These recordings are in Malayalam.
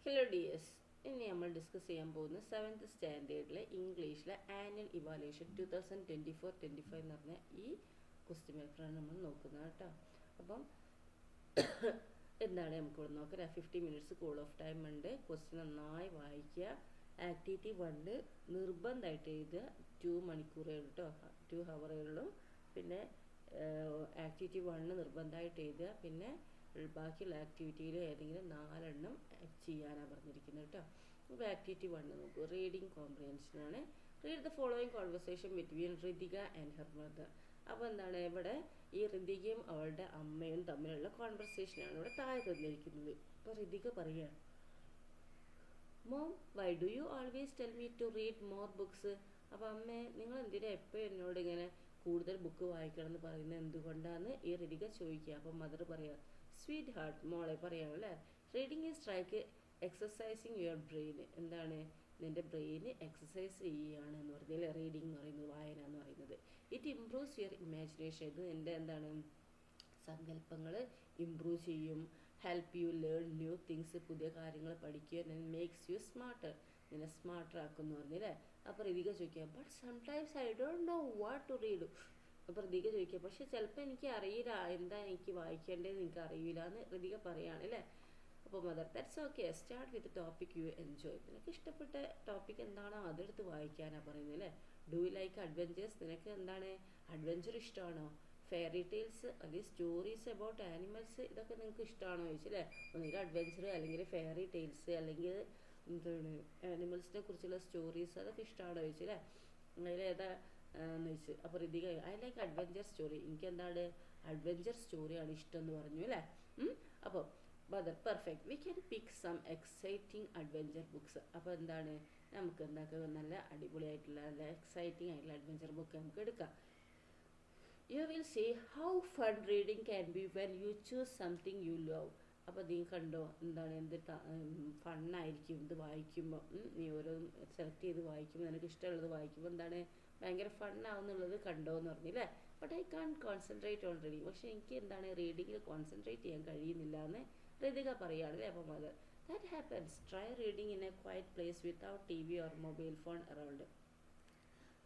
ഹലോ ഡിയേഴ്സ്, ഇനി നമ്മൾ ഡിസ്കസ് ചെയ്യാൻ പോകുന്ന 7th സ്റ്റാൻഡേർഡിലെ ഇംഗ്ലീഷിലെ ആനുവൽ ഇവാലുവേഷൻ 2024-25 എന്ന് പറഞ്ഞ ഈ ക്വസ്റ്റ്യൻ പേപ്പറാണ് നമ്മൾ നോക്കുന്നത് കേട്ടോ. അപ്പം എന്താണ് നമുക്ക് ഇവിടെ നോക്കാം. 50 മിനിറ്റ്സ് കൂൾ ഓഫ് ടൈം ഉണ്ട്. ക്വസ്റ്റ്യൻ നന്നായി വായിക്കുക. ആക്ടിവിറ്റി 1 നിർബന്ധമായിട്ട് എഴുതുക. 2 മണിക്കൂറേ ഉള്ളൂ കേട്ടോ, 2 ഹവറേ ഉള്ളൂ. പിന്നെ ആക്ടിവിറ്റി 1 നിർബന്ധമായിട്ട് എഴുതുക. പിന്നെ ബാക്കിയുള്ള ആക്ടിവിറ്റിയിൽ ഏതെങ്കിലും 4 എണ്ണം ചെയ്യാനാണ് പറഞ്ഞിരിക്കുന്നത് കേട്ടോ. അപ്പോൾ ആക്ടിവിറ്റി 1 നോക്കൂ. റീഡിങ് കോംപ്രിഹെൻഷനാണ്. Read the following conversation between Ritika and her mother. അപ്പോൾ എന്താണ് ഇവിടെ ഈ ഋതികയും അവളുടെ അമ്മയും തമ്മിലുള്ള കോൺവെർസേഷനാണ് ഇവിടെ താഴെ തന്നിരിക്കുന്നത്. അപ്പോൾ ഋതിക പറയുകയാണ്, mom, why do you always tell me to read more books? അപ്പോൾ അമ്മേ, നിങ്ങൾ എന്തിനാ എപ്പോഴും എന്നോട് ഇങ്ങനെ കൂടുതൽ ബുക്ക് വായിക്കണം എന്ന് പറയുന്നത് എന്തുകൊണ്ടാന്ന് ഈ ഋതിക ചോദിക്കുക. അപ്പം മദർ പറയാം, സ്വീറ്റ് ഹാർട്ട്, മോളെ പറയാമല്ലേ, reading is like exercising your brain. എന്താണ്, നിൻ്റെ ബ്രെയിൻ എക്സസൈസ് ചെയ്യുകയാണ് എന്ന് പറഞ്ഞാൽ റീഡിങ് എന്ന് പറയുന്നത്, വായന എന്ന് പറയുന്നത്. It improves your imagination. ഇത് നിൻ്റെ എന്താണ് സങ്കല്പങ്ങൾ ഇംപ്രൂവ് ചെയ്യും. Help you learn new things, പുതിയ കാര്യങ്ങൾ പഠിക്കുക. മേക്സ് യു സ്മാർട്ടർ, നിന്നെ സ്മാർട്ടർ ആക്കുമെന്ന് പറഞ്ഞില്ലേ. അപ്പോൾ ഋതിക ചോദിക്കുക, but sometimes I don't know what to read. അപ്പോൾ ഋതിക ചോദിക്കുക, പക്ഷെ ചിലപ്പോൾ എനിക്ക് അറിയില്ല എന്താ എനിക്ക് വായിക്കേണ്ടതെന്ന് എനിക്ക് അറിയില്ല എന്ന് ഋതിക പറയുകയാണ് അല്ലേ. അപ്പോൾ mother, that's okay, start with topic you enjoy. നിനക്ക് ഇഷ്ടപ്പെട്ട ടോപ്പിക് എന്താണോ അതെടുത്ത് വായിക്കാനാണ് പറയുന്നത് അല്ലേ. Do you like adventures? നിനക്ക് എന്താണ് അഡ്വഞ്ചർ ഇഷ്ടമാണോ? ഫെയറി ടെയിൽസ് അല്ലെങ്കിൽ സ്റ്റോറീസ് അബൌട്ട് ആനിമൽസ്, ഇതൊക്കെ നിങ്ങൾക്ക് ഇഷ്ടമാണോ ചോദിച്ചല്ലേ. ഒന്നുകിൽ അഡ്വഞ്ചർ അല്ലെങ്കിൽ ഫെയറി ടെയിൽസ് അല്ലെങ്കിൽ എന്താണ് ആനിമൽസിനെ കുറിച്ചുള്ള സ്റ്റോറീസ്, അതൊക്കെ ഇഷ്ടമാണോ ചോദിച്ചല്ലേ. അതിലേതാ എന്ന് ചോദിച്ചു. അപ്പോൾ Ritika, I like adventure story, എനിക്ക് എന്താണ് അഡ്വഞ്ചർ സ്റ്റോറിയാണ് ഇഷ്ടം എന്ന് പറഞ്ഞു അല്ലേ. അപ്പോൾ mother, perfect, we can pick some exciting adventure books. അപ്പോൾ എന്താണ് നമുക്ക് എന്താക്കുക, നല്ല അടിപൊളിയായിട്ടുള്ള നല്ല എക്സൈറ്റിംഗ് ആയിട്ടുള്ള അഡ്വഞ്ചർ ബുക്ക് നമുക്ക് എടുക്കാം. You will see how fun reading can be when you choose something you love. അപ്പോൾ നീ കണ്ടോ എന്താണ് എന്ത് ഫണ്ണായിരിക്കും ഇത് വായിക്കുമ്പോൾ. നീ ഓരോന്നും സെലക്ട് ചെയ്ത് വായിക്കുമ്പോൾ നിനക്ക് ഇഷ്ടമുള്ളത് വായിക്കുമ്പോൾ എന്താണ് ഭയങ്കര ഫണ്ണാവുന്നുള്ളത് കണ്ടോ എന്ന് പറഞ്ഞില്ലേ. But I can't concentrate on reading, പക്ഷേ എനിക്ക് എന്താണ് റീഡിങ്ങിൽ കോൺസെൻട്രേറ്റ് ചെയ്യാൻ കഴിയുന്നില്ല എന്ന് ഋതിക പറയുകയാണല്ലേ. അപ്പോൾ mother, that happens, try reading in a quiet place without T V or mobile phone around.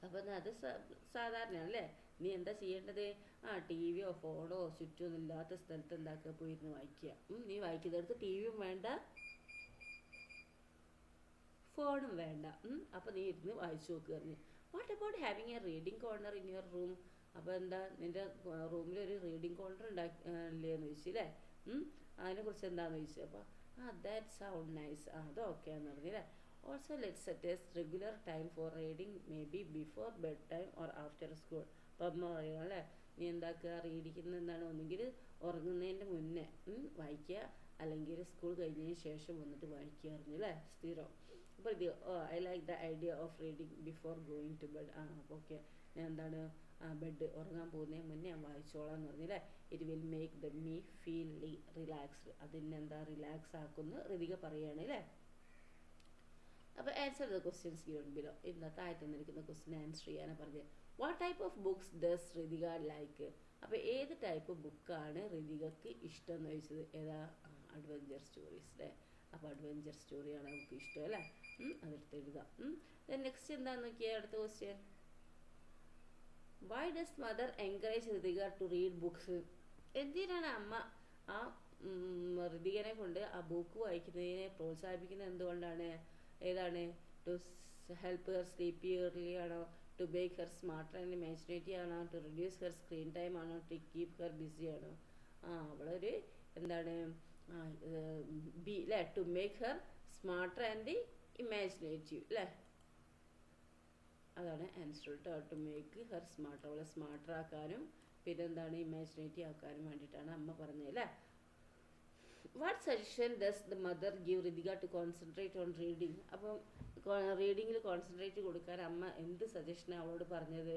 അപ്പോൾ അത് സാധാരണയാണല്ലേ. നീ എന്താ ചെയ്യേണ്ടത്, ടി വിയോ ഫോണോ ചുറ്റുമൊന്നും ഇല്ലാത്ത സ്ഥലത്ത് എന്താക്കുക, പോയിരുന്ന് വായിക്കുക. നീ വായിക്കുന്നിടത്ത് ടി വിയും വേണ്ട ഫോണും വേണ്ട. അപ്പോൾ നീ ഇരുന്ന് വായിച്ചു നോക്കുക. What about having A reading corner in your room? അപ്പോൾ എന്താ നിൻ്റെ റൂമിൽ ഒരു റീഡിങ് കോർണർ ഉണ്ടാക്കില്ലേന്ന് ചോദിച്ചില്ലേ. അതിനെക്കുറിച്ച് എന്താണെന്ന് ചോദിച്ചു. അപ്പോൾ ദാറ്റ് സൗണ്ട് നൈസ്, അത് ഓക്കെ എന്ന് പറഞ്ഞില്ലേ. Also let set A regular time for reading, may be before bed time or after school. അപ്പം അമ്മ പറയുക അല്ലേ, നീ എന്താക്കുക റീഡിക്കുന്ന എന്താണ് ഒന്നുകിൽ ഉറങ്ങുന്നതിൻ്റെ മുന്നേ വായിക്കുക, അല്ലെങ്കിൽ സ്കൂൾ കഴിഞ്ഞതിന് ശേഷം വന്നിട്ട് വായിക്കുക അറിഞ്ഞല്ലേ സ്ഥിരം. അപ്പോൾ ഇത് I like the idea of reading before going to bed. അപ്പോൾ ഓക്കെ, ഞാൻ എന്താണ് ബെഡ് ഉറങ്ങാൻ പോകുന്നതിന് മുന്നേ ഞാൻ വായിച്ചോളാം എന്ന് പറഞ്ഞില്ലേ. It will make the me feel relaxed, അതിനെന്താ റിലാക്സ് ആക്കുമെന്ന് ഋതിക പറയുകയാണ് അല്ലേ. അപ്പോൾ answer the questions given below. ഇന്ന് താഴെ തന്നിരിക്കുന്ന ക്വസ്റ്റ്യൻ ആൻസർ ചെയ്യാനാണ് പറഞ്ഞത്. What type of books does Ritika like? അപ്പോൾ ഏത് ടൈപ്പ് ബുക്കാണ് ഋതികക്ക് ഇഷ്ടം എന്ന് ചോദിച്ചത്. ഏതാ, അഡ്വഞ്ചർ സ്റ്റോറീസ് അല്ലേ. അപ്പോൾ അഡ്വഞ്ചർ സ്റ്റോറിയാണ് നമുക്ക് ഇഷ്ടം അല്ലേ. അതെടുത്ത് എഴുതാം. നെക്സ്റ്റ് എന്താണെന്ന് നോക്കിയാൽ അടുത്ത question, why does mother encourage Ritika to read books? എന്തിനാണ് അമ്മ ആ ഋതികനെ കൊണ്ട് ആ ബുക്ക് വായിക്കുന്നതിനെ പ്രോത്സാഹിപ്പിക്കുന്നത് എന്തുകൊണ്ടാണ്? ഏതാണ്, to help her sleep early ആണോ, to make her smarter and imaginative ആണോ, to reduce her screen time ആണോ, ടു കീപ് ഹെർ ബിസി ആണോ? അവളൊരു എന്താണ് ബി അല്ലേ, to make her smarter and imaginative അല്ലേ. അതാണ് ആൻസർ കേട്ടോ. ടു മേക്ക് ഹെർ സ്മാർട്ടർ, അവളെ സ്മാർട്ടർ ആക്കാനും പിന്നെ എന്താണ് ഇമാജിനേറ്റീവ് ആക്കാനും വേണ്ടിയിട്ടാണ് അമ്മ പറഞ്ഞത് അല്ലേ. What suggestion does the mother give Ritika to concentrate on reading? അപ്പം റീഡിങ്ങിൽ കോൺസെൻട്രേറ്റ് കൊടുക്കാൻ അമ്മ എന്ത് സജഷനാണ് അവളോട് പറഞ്ഞത്?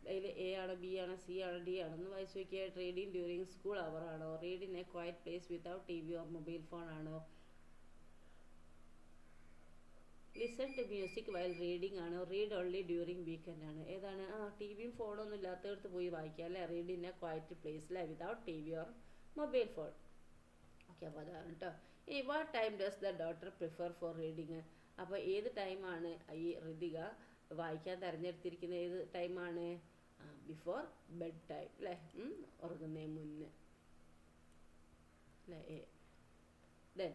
അതിൽ എ ആണോ, ബി ആണോ, സി ആണോ, ഡി ആണോ എന്ന് വായിച്ചു നോക്കിയാൽ. റീഡിങ് ഡ്യൂറിങ് സ്കൂൾ അവർ ആണോ, read in a quiet place without T V or mobile phone ആണോ, listen to music while reading ആണോ, റീഡ് ഓൺലി ഡ്യൂറിങ് വീക്കെൻഡ് ആണ്? ഏതാണ്, ടി വിയും ഫോണൊന്നും ഇല്ലാത്തടത്ത് പോയി വായിക്കുക അല്ലേ. Read in a quiet place അല്ലേ, without T V or mobile phone. Okay, അപ്പോൾ അതാണ് കേട്ടോ. ഈ what time does the daughter prefer for reading? അപ്പോൾ ഏത് ടൈമാണ് ഈ ഋതിക വായിക്കാൻ തിരഞ്ഞെടുത്തിരിക്കുന്ന ഏത് ടൈമാണ്? ബിഫോർ ബെഡ് ടൈം അല്ലേ, ഉറങ്ങുന്നതിന് മുന്നേ അല്ലേ. Then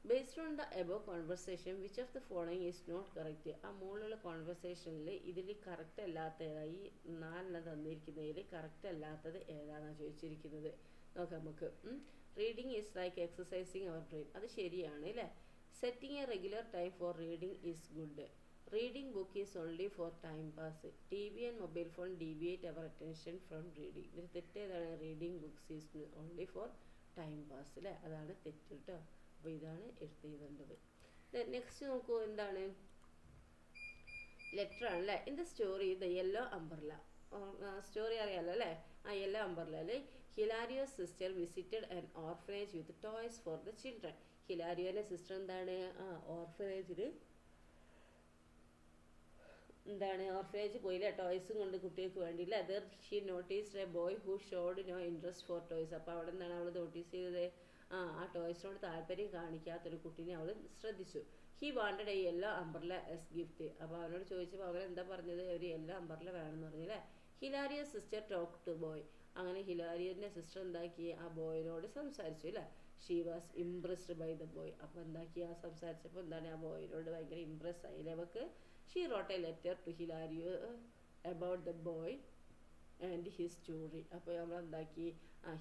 based on the above conversation which of the following is not correct? ആ മുകളിലുള്ള കോൺവെർസേഷനിൽ ഇതിൽ കറക്റ്റ് അല്ലാത്ത ഏതായി? 4 തന്നിരിക്കുന്നതിൽ കറക്റ്റ് അല്ലാത്തത് ഏതാണെന്നാണ് ചോദിച്ചിരിക്കുന്നത്. നോക്കാം നമുക്ക്. Reading is like exercising our brain, അത് ശരിയാണ് അല്ലേ. Setting a regular time for reading is good. Reading book is only for time pass. T V and mobile phone deviate our attention from reading. ഇതിൽ തെറ്റേതാണ്? Reading books is only for time pass അല്ലേ, അതാണ് തെറ്റ് കേട്ടോ. അപ്പോൾ ഇതാണ് എഴുതേണ്ടത്. നെക്സ്റ്റ് നോക്കൂ, എന്താണ്? ലെറ്റർ ആണ് അല്ലേ. In the story the yellow umbrella, story അറിയാലോ അല്ലേ. ആ യെല്ലോ അംബ്രല്ലയിൽ Hilario's sister visited an orphanage with toys for the children. ഹിലാരിയോന്റെ സിസ്റ്റർ എന്താണ്? ഓർഫനേജിൽ ഓർഫനേജ് പോയില്ലേ, ടോയ്സും കൊണ്ട് കുട്ടികൾക്ക് വേണ്ടിയില്ല. There she noticed a boy who showed no interest for toys. അപ്പോൾ അവിടെ എന്താണ് അവൾ നോട്ടീസ് ചെയ്തത്? ആ ടോയ്സിനോട് താല്പര്യം കാണിക്കാത്തൊരു കുട്ടീനെ അവൾ ശ്രദ്ധിച്ചു. He wanted A yellow umbrella S gift. അപ്പോൾ അവനോട് ചോദിച്ചപ്പോൾ അവൻ എന്താ പറഞ്ഞത്? ഒരു യെല്ലോ അംബ്രല്ല വേണമെന്ന് പറഞ്ഞല്ലേ. Hilario's sister talk to boy. അങ്ങനെ ഹിലാരിയൻ്റെ സിസ്റ്റർ എന്താക്കി? ആ ബോയിനോട് സംസാരിച്ചു അല്ലേ. She was impressed by the boy. അപ്പോൾ എന്താക്കി? ആ സംസാരിച്ചപ്പോൾ എന്താണ്? ആ ബോയിനോട് ഭയങ്കര ഇംപ്രസ് ആയില്ലേ അവൾക്ക്. She wrote a letter to Hilario about the boy and his story. അപ്പോൾ നമ്മൾ എന്താക്കി?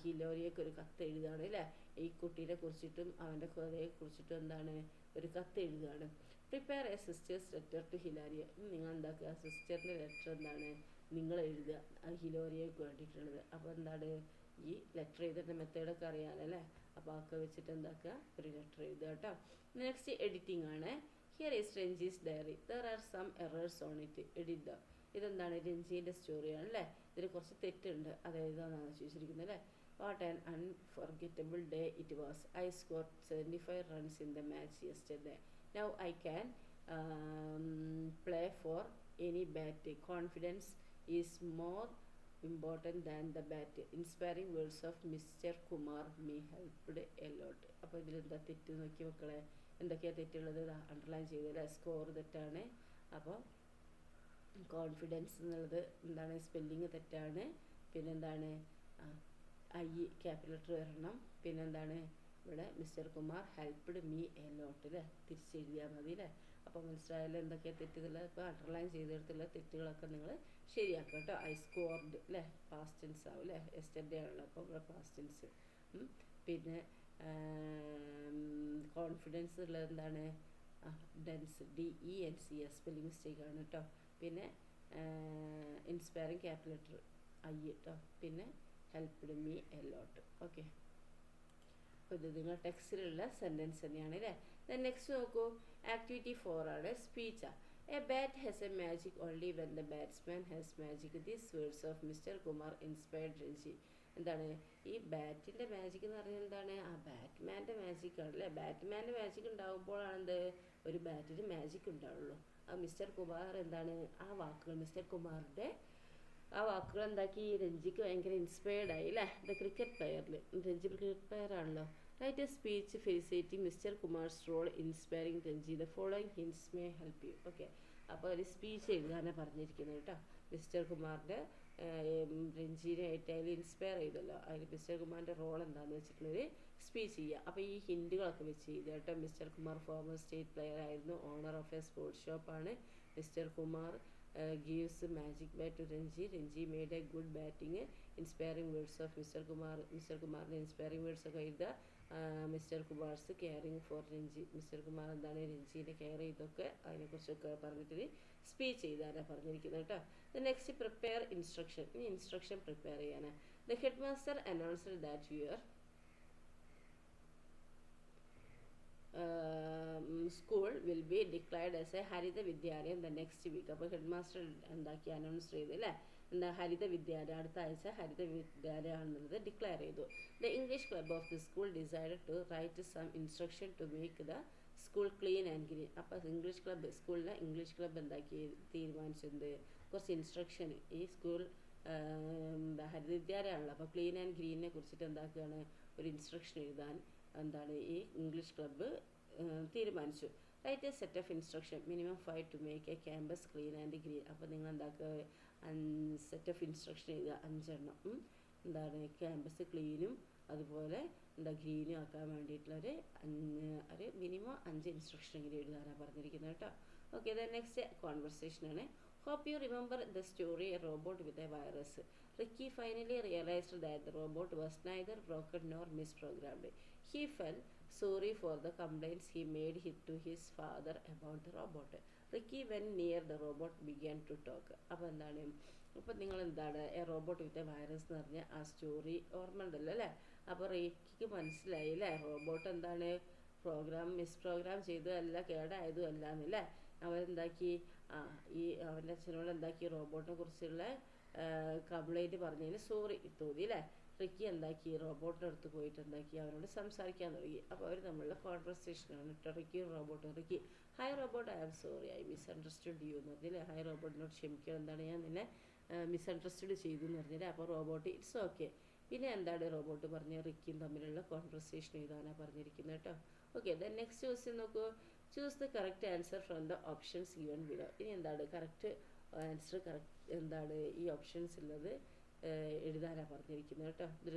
ഹിലോരിയൊക്കെ ഒരു കത്ത് എഴുതുകയാണ് അല്ലേ. ഈ കുട്ടീനെ കുറിച്ചിട്ടും അവൻ്റെ കഥയെ കുറിച്ചിട്ടും എന്താണ്? ഒരു കത്ത് എഴുതുകയാണ്. Prepare a sister's letter to Hilaria. നിങ്ങൾ എന്താക്കുക? സിസ്റ്ററിൻ്റെ ലെറ്റർ എന്താണ്? നിങ്ങൾ എഴുതുക, ഹിലോരിയയ്ക്ക് വേണ്ടിയിട്ടുള്ളത്. അപ്പോൾ എന്താണ്? ഈ ലെറ്റർ എഴുതേണ്ട മെത്തേഡൊക്കെ അറിയാമല്ലേ. അപ്പോൾ അതൊക്കെ വെച്ചിട്ട് എന്താക്കുക? ഒരു ലെറ്റർ എഴുതുക കേട്ടോ. നെക്സ്റ്റ് എഡിറ്റിംഗ് ആണ്. Here is Ranji's diary, there are some errors on it, edit the. ഇതെന്താണ്? രഞ്ജീൻ്റെ സ്റ്റോറിയാണ് അല്ലേ. ഇതിൽ കുറച്ച് തെറ്റുണ്ട്, അതേതാണെന്നാണ് ചോദിച്ചിരിക്കുന്നത് അല്ലേ. What an unforgettable day it was. I score 75 runs in the match yesterday. Now I can play for any bat. Confidence is more important than the bat. Inspiring words of Mr. Kumar me helped a lot. അപ്പോൾ ഇതിലെന്താ തെറ്റ് നോക്കി മക്കളെ? എന്തൊക്കെയാണ് തെറ്റുള്ളത്? അണ്ടർലൈൻ ചെയ്തല്ലേ. സ്കോർ തെറ്റാണ്. അപ്പോൾ കോൺഫിഡൻസ് എന്നുള്ളത് എന്താണ്? സ്പെല്ലിങ് തെറ്റാണ്. പിന്നെന്താണ്? ഐ ക്യാപിറ്റൽ ലെറ്റർ വരണം. പിന്നെന്താണ്? ഇവിടെ mister Kumar helped me a lot അല്ലേ. തിരിച്ചെഴുതിയാൽ മതി അല്ലേ. അപ്പോൾ മനസ്സിലായാലും എന്തൊക്കെയാണ് തെറ്റുകൾ? ഇപ്പോൾ അണ്ടർലൈൻ ചെയ്തെടുത്തുള്ള തെറ്റുകളൊക്കെ നിങ്ങൾ ശരിയാക്കുക കേട്ടോ. ഐ സ്കോർഡ് അല്ലേ, പാസ്റ്റ് ടെൻസ് ആവും അല്ലേ. യെസ്റ്റർഡേ ആണല്ലോ, അപ്പോൾ ഇവിടെ പാസ്റ്റ് ടെൻസ്. പിന്നെ കോൺഫിഡൻസ് ഉള്ളത് എന്താണ്? ഡെൻസ്, DENCS, സ്പെല്ലിംഗ് മിസ്റ്റേക്ക് ആണ് കേട്ടോ. പിന്നെ ഇൻസ്പയറിങ് ക്യാപിറ്റൽ ലെറ്റർ ഐ കേട്ടോ. പിന്നെ helped me a lot. Okay, അപ്പോൾ ഇത് നിങ്ങൾ ടെക്സ്റ്റിലുള്ള സെൻറ്റൻസ് തന്നെയാണ് അല്ലേ. നെക്സ്റ്റ് നോക്കൂ, ആക്ടിവിറ്റി 4 ആണ്. സ്പീച്ചാണ്. A bat has a magic only when the batsman has magic. These words of mister Kumar inspired Ranji. എന്താണ് ഈ ബാറ്റിൻ്റെ മാജിക് എന്ന് പറഞ്ഞാൽ? എന്താണ്? ബാറ്റ്മാൻ്റെ മാജിക് ആണല്ലേ. ബാറ്റ്മാൻ്റെ മാജിക് ഉണ്ടാകുമ്പോഴാണ് എന്ത്? ഒരു ബാറ്റിന് മാജിക് ഉണ്ടാവുള്ളൂ. മിസ്റ്റർ കുമാർ എന്താണ്? ആ വാക്കുകൾ, മിസ്റ്റർ കുമാറിൻ്റെ ആ വാക്കുകൾ എന്താക്കി? രഞ്ജിക്ക് ഭയങ്കര ഇൻസ്പയർഡ് ആയി അല്ലേ. ദ ക്രിക്കറ്റ് പ്ലെയറിൽ, രഞ്ജി ക്രിക്കറ്റ് പ്ലെയർ ആണല്ലോ. Write a speech felicitating mister Kumar's role inspiring Ranji. The following hints may help you. Okay, അപ്പോൾ ഒരു സ്പീച്ച് എഴുതാനാണ് പറഞ്ഞിരിക്കുന്നത് കേട്ടോ. മിസ്റ്റർ കുമാറിൻ്റെ രഞ്ജിനായിട്ട് അതിൽ ഇൻസ്പയർ ചെയ്തല്ലോ. അതിൽ മിസ്റ്റർ കുമാറിൻ്റെ റോൾ എന്താണെന്ന് വെച്ചിട്ടുള്ളൊരു സ്പീച്ച് ചെയ്യുക. അപ്പോൾ ഈ ഹിൻഡുകളൊക്കെ വെച്ച് ചെയ്ത് കേട്ടോ. Mister Kumar former state player ആയിരുന്നു, ഓണർ ഓഫ് എ സ്പോർട്സ് ഷോപ്പാണ്. Mister Kumar gives magic bat to Ranji. Ranji made a good batting. Inspiring words of Mr. Kumar. Mr. Kumar's inspiring words ഒക്കെ എഴുതുക. Mister Kumar's caring four Ranji. Mister Kumar എന്താണ് രഞ്ജീനെ കെയർ ചെയ്തൊക്കെ അതിനെക്കുറിച്ചൊക്കെ പറഞ്ഞിട്ട് സ്പീച്ച് ചെയ്താലാണ് പറഞ്ഞിരിക്കുന്നത് കേട്ടോ. Next prepare instruction. ഈ ഇൻസ്ട്രക്ഷൻ പ്രിപ്പയർ ചെയ്യാനാണ്. The headmaster announced that your school will be declared as a Haritha Vidyalayam the next week. അപ്പോൾ ഹെഡ് മാസ്റ്റർ എന്താക്കി? അനൗൺസ് ചെയ്തു അല്ലേ. എന്താ? ഹരിത വിദ്യാലയം, അടുത്ത ആഴ്ച ഹരിത വിദ്യാലയമാണെന്നുള്ളത് ഡിക്ലെയർ ചെയ്തു. The English club of the school decided to write some instruction to make the school clean and green. അപ്പോൾ ഇംഗ്ലീഷ് ക്ലബ്ബ്, സ്കൂളിലെ ഇംഗ്ലീഷ് ക്ലബ്ബ് എന്താക്കി? തീരുമാനിച്ചത് കുറച്ച് ഇൻസ്ട്രക്ഷൻ. ഈ സ്കൂൾ ഹരിത വിദ്യാലയമാണല്ലോ, അപ്പോൾ ക്ലീൻ ആൻഡ് ഗ്രീനിനെ കുറിച്ചിട്ട് എന്താക്കുകയാണ്? ഒരു ഇൻസ്ട്രക്ഷൻ എഴുതാൻ എന്താണ് ഈ ഇംഗ്ലീഷ് ക്ലബ്ബ് തീരുമാനിച്ചു. Write a set of instruction minimum 5 to make a campus clean and green. അപ്പോൾ നിങ്ങൾ എന്താക്കുക, സെറ്റ് ഓഫ് ഇൻസ്ട്രക്ഷൻ എഴുതുക 5 എണ്ണം. എന്താണ് ക്യാമ്പസ് ക്ലീനും അതുപോലെ എന്താ ഗ്രീനും ആക്കാൻ വേണ്ടിയിട്ടുള്ളൊരു ഒരു മിനിമം 5 ഇൻസ്ട്രക്ഷനെങ്കിലും എഴുതാനാണ് പറഞ്ഞിരിക്കുന്നത് കേട്ടോ. ഓക്കെ, ദെൻ നെക്സ്റ്റ് കോൺവെർസേഷനാണ്. Hope you remember the story a robot with a virus. Ricky finally realised that the robot was neither broken nor misprogrammed. He felt sorry for the complaints he made to his father about the robot. Ricky went near the robot began to talk. അപ്പോൾ എന്താണ്, അപ്പോൾ നിങ്ങൾ എന്താണ് A robot with a virus എന്ന് പറഞ്ഞ ആ സ്റ്റോറി ഓർമ്മ ഉണ്ടല്ലോ അല്ലേ. അപ്പോൾ റിക്കിക്ക് മനസ്സിലായി അല്ലേ, റോബോട്ട് എന്താണ് മിസ്പ്രോഗ്രാം ചെയ്തതല്ല, കേടായതും അല്ല എന്നല്ലേ. അവരെന്താക്കി, ഈ അവൻ്റെ അച്ഛനോട് എന്താക്കി, റോബോട്ടിനെ കുറിച്ചുള്ള കംപ്ലൈൻറ്റ് പറഞ്ഞതിന് സോറി തോന്നി അല്ലേ. റിക്കി എന്താക്കി, റോബോട്ടിൻ്റെ അടുത്ത് പോയിട്ട് എന്താക്കി, അവരോട് സംസാരിക്കാൻ തുടങ്ങി. അപ്പോൾ അവർ തമ്മിലുള്ള കോൺവെർസേഷനാണ് കേട്ടോ, റിക്കിയും റോബോട്ടും. Ricky, hi robot, I am sorry, I misunderstood you എന്ന് പറഞ്ഞില്ലേ. ഹൈ റോബോട്ടിനോട് ക്ഷമിക്കണം, എന്താണ് ഞാൻ നിന്നെ മിസ്അണ്ടർസ്റ്റുഡ് ചെയ്തു എന്ന് പറഞ്ഞില്ലേ. അപ്പോൾ റോബോട്ട് ഇറ്റ്സ് ഓക്കെ. പിന്നെ എന്താണ് റോബോട്ട് പറഞ്ഞ റിക്കിയും തമ്മിലുള്ള കോൺവെർസേഷൻ എഴുതാനാണ് പറഞ്ഞിരിക്കുന്നത് കേട്ടോ. ഓക്കെ, ദെൻ നെക്സ്റ്റ് ക്വസ്റ്റ്യൻ നോക്കൂ. Choose the correct answer from the options given below. ഇനി എന്താണ് കറക്റ്റ് ആൻസർ, എന്താണ് ഈ ഓപ്ഷൻസ് ഉള്ളത് എഴുതാനാണ് പറഞ്ഞിരിക്കുന്നത് കേട്ടോ. ഇതിൽ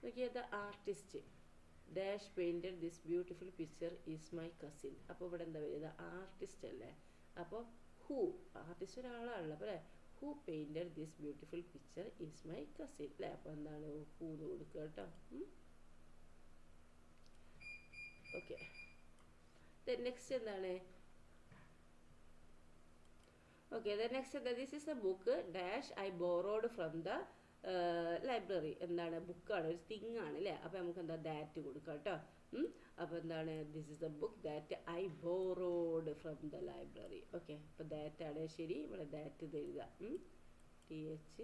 നോക്കിയത് the artist dash painted this beautiful picture is my cousin. അപ്പോൾ ഇവിടെ എന്താ വരുക, ആർട്ടിസ്റ്റ് അല്ലേ. അപ്പോൾ ഹൂ, ആർട്ടിസ്റ്റ് ഒരാളാണല്ലോ അപ്പോൾ അല്ലേ. Who painted this beautiful picture is my cousin അല്ലേ. അപ്പോൾ എന്താണ് ഹൂ എന്ന് കൊടുക്കുക കേട്ടോ. ഓക്കെ, നെക്സ്റ്റ് എന്താണ്, ഓക്കെ നെക്സ്റ്റ് എന്താ, this is A book dash I borrowed from the library. എന്താണ്, ബുക്കാണ്, ഒരു തിങ് ആണ് അല്ലേ. അപ്പോൾ നമുക്ക് എന്താ ദാറ്റ് കൊടുക്കാം കേട്ടോ. അപ്പോൾ എന്താണ്, this is the book that I borrowed from the library. Okay, അപ്പോൾ ദാറ്റ് ആണ് ശരി. ഇവിടെ ദാറ്റ് ഇത് എഴുതാം, THAT.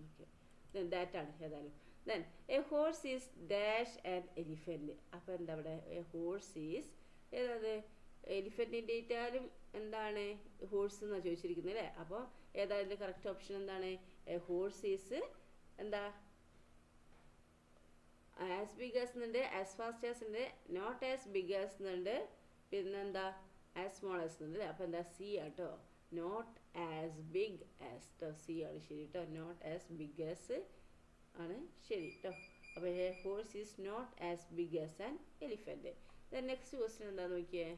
ഓക്കെ, ദാറ്റാണ് ഏതായാലും. Then A horse is dash and elephant. അപ്പോൾ എന്താ ഇവിടെ, എ ഹോഴ്സ് ഈസ് ഏതാത്, എലിഫൻറ്റിൻ്റെ ഇട്ടാലും എന്താണ് ഹോഴ്സ് എന്നാണ് ചോദിച്ചിരിക്കുന്നത് അല്ലേ. അപ്പോൾ ഏതായാലും കറക്റ്റ് ഓപ്ഷൻ എന്താണ്, എ ഹോഴ്സ് ഈസ് എന്താ ആസ് ബിഗ് ആസ് എന്നുണ്ട്, ആസ് ഫാസ്റ്റ് ആസ് ഉണ്ട്, നോട്ട് ആസ് ബിഗ് ആസ് എന്നുണ്ട്, പിന്നെന്താ ആസ് സ്മോൾ ആസ് എന്നുണ്ട് അല്ലേ. അപ്പോൾ എന്താ സി ആട്ടോ, നോട്ട് ആസ് ബിഗ് ആസ് കേട്ടോ. സി ആണ് ശരി കേട്ടോ, നോട്ട് ആസ് ബിഗ് ആസ് ആണ് ശരി കേട്ടോ. അപ്പോൾ a horse is not as big as an elephant. Then next question എന്താന്ന് നോക്കിയേ.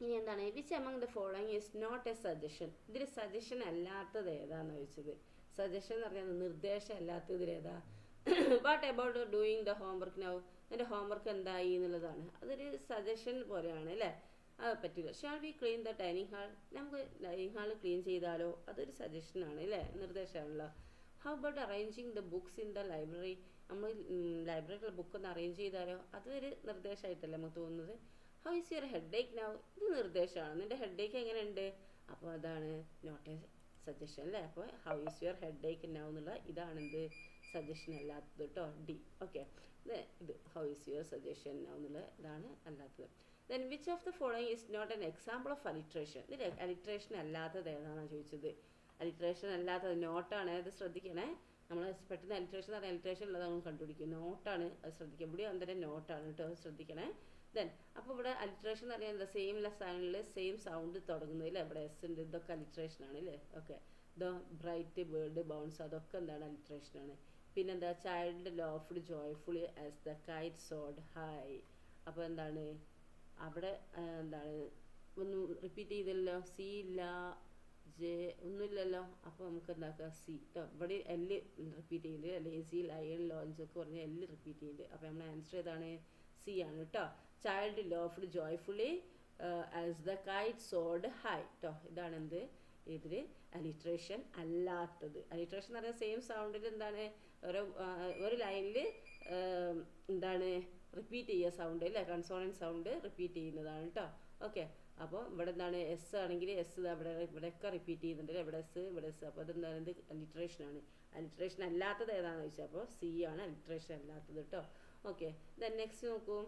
ഇനി എന്താണ്, which among the following is not a suggestion. ഇതിൽ സജഷൻ അല്ലാത്തത് ഏതാന്ന് ചോദിച്ചത്. സജഷൻ എന്ന് പറഞ്ഞാൽ നിർദ്ദേശം അല്ലാത്തതിൽ ഏതാ. What about doing the homework now, എൻ്റെ ഹോംവർക്ക് എന്തായി എന്നുള്ളതാണ്. അതൊരു സജഷൻ പോലെയാണ് അല്ലേ, അത് പറ്റില്ല. Shall we clean the dining hall, നമുക്ക് ഡൈനിങ് ഹാൾ ക്ലീൻ ചെയ്താലോ, അതൊരു സജഷനാണ് അല്ലേ, നിർദ്ദേശമാണല്ലോ. How about arranging the books in the library, നമ്മൾ ലൈബ്രറിയിലുള്ള ബുക്ക് ഒന്ന് അറേഞ്ച് ചെയ്താലോ, അതൊരു നിർദ്ദേശമായിട്ടല്ലേ നമുക്ക് തോന്നുന്നത്. How is your headache now, ഇത് നിർദ്ദേശമാണ്. നിൻ്റെ ഹെഡ് ഏക്ക് എങ്ങനെയുണ്ട്, അപ്പോൾ അതാണ് നോട്ട് എ സജഷൻ അല്ലേ. അപ്പോൾ how is your headache now എന്നുള്ള ഇതാണെന്ത് സജഷൻ അല്ലാത്തത് കേട്ടോ, ഡി. ഓക്കെ, ഇത് how is your suggestion now എന്നുള്ള ഇതാണ് അല്ലാത്തത്. Then which of the following is not an example of alliteration. ഇതിൽ അലിട്രേഷൻ അല്ലാത്തത് ഏതാണെന്നാണ് ചോദിച്ചത്. അലിട്രേഷൻ അല്ലാത്തത് നോട്ടാണ്, അത് ശ്രദ്ധിക്കണേ. നമ്മൾ പെട്ടെന്ന് അലിട്രേഷൻ എന്ന് പറഞ്ഞാൽ അലിട്രേഷൻ ഉള്ളത് നമ്മൾ കണ്ടുപിടിക്കും, നോട്ടാണ് അത് ശ്രദ്ധിക്കുക. ഇവിടെ അന്തരം നോട്ടാണ് കേട്ടോ, അത് ശ്രദ്ധിക്കണേ. ദെൻ അപ്പോൾ ഇവിടെ അലിട്രേഷൻ എന്ന് പറഞ്ഞാൽ എന്താ, സെയിം സൈനിൽ സെയിം സൗണ്ട് തുടങ്ങുന്നത് അല്ലേ. ഇവിടെ എസ് ഉണ്ട്, ഇതൊക്കെ അലിട്രേഷൻ ആണ് അല്ലേ. Okay, the bright bird bounce, അതൊക്കെ എന്താണ് അലിട്രേഷനാണ്. പിന്നെന്താ, child laughed joyfully as the kite soared high. അപ്പോൾ എന്താണ് അവിടെ എന്താണ് ഒന്നും റിപ്പീറ്റ് ചെയ്തല്ലോ, സി ഇല്ല, ജെ ഒന്നുമില്ലല്ലോ. അപ്പോൾ നമുക്ക് എന്താക്കുക, സി കേട്ടോ. ഇവിടെ എല്ല് റിപ്പീറ്റ് ചെയ്യുന്നുണ്ട്, ലേസി ലയൺ ലോഞ്ച് ഒക്കെ പറഞ്ഞാൽ എല്ല് റിപ്പീറ്റ് ചെയ്യുന്നുണ്ട്. അപ്പോൾ നമ്മുടെ ആൻസർ ഏതാണ്, സി ആണ് കേട്ടോ. Child laughed joyfully as the kite soared high കേട്ടോ. ഇതാണ് എന്ത്, ഇതിൽ അലിട്രേഷൻ അല്ലാത്തത്. അലിട്രേഷൻ എന്ന് പറഞ്ഞാൽ സെയിം സൗണ്ടിൽ എന്താണ് ഒരു ലൈനിൽ എന്താണ് റിപ്പീറ്റ് ചെയ്യുക സൗണ്ട് അല്ലേ, കൺസോണൻറ്റ് സൗണ്ട് റിപ്പീറ്റ് ചെയ്യുന്നതാണ് കേട്ടോ. ഓക്കെ, അപ്പോൾ ഇവിടെ എന്താണ് എസ് ആണെങ്കിൽ എസ് ഇവിടെയൊക്കെ റിപ്പീറ്റ് ചെയ്യുന്നുണ്ട്, ഇവിടെ എസ് ഇവിടെ എസ്. അപ്പോൾ അതെന്താണ്, ഇത് അലിട്രേഷനാണ്. അലിട്രേഷൻ അല്ലാത്തത് ഏതാണെന്ന് ചോദിച്ചാൽ അപ്പോൾ സി ആണ് അലിട്രേഷൻ അല്ലാത്തത് കേട്ടോ. ഓക്കെ, ദെൻ നെക്സ്റ്റ് നോക്കൂ.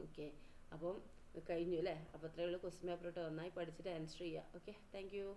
ഓക്കെ, അപ്പം കഴിഞ്ഞു അല്ലേ. അപ്പോൾ അത്രയുള്ള ക്വസ്റ്റ്യൻ പേപ്പർ കേട്ടോ, നന്നായി പഠിച്ചിട്ട് ആൻസർ ചെയ്യുക. Okay, thank you.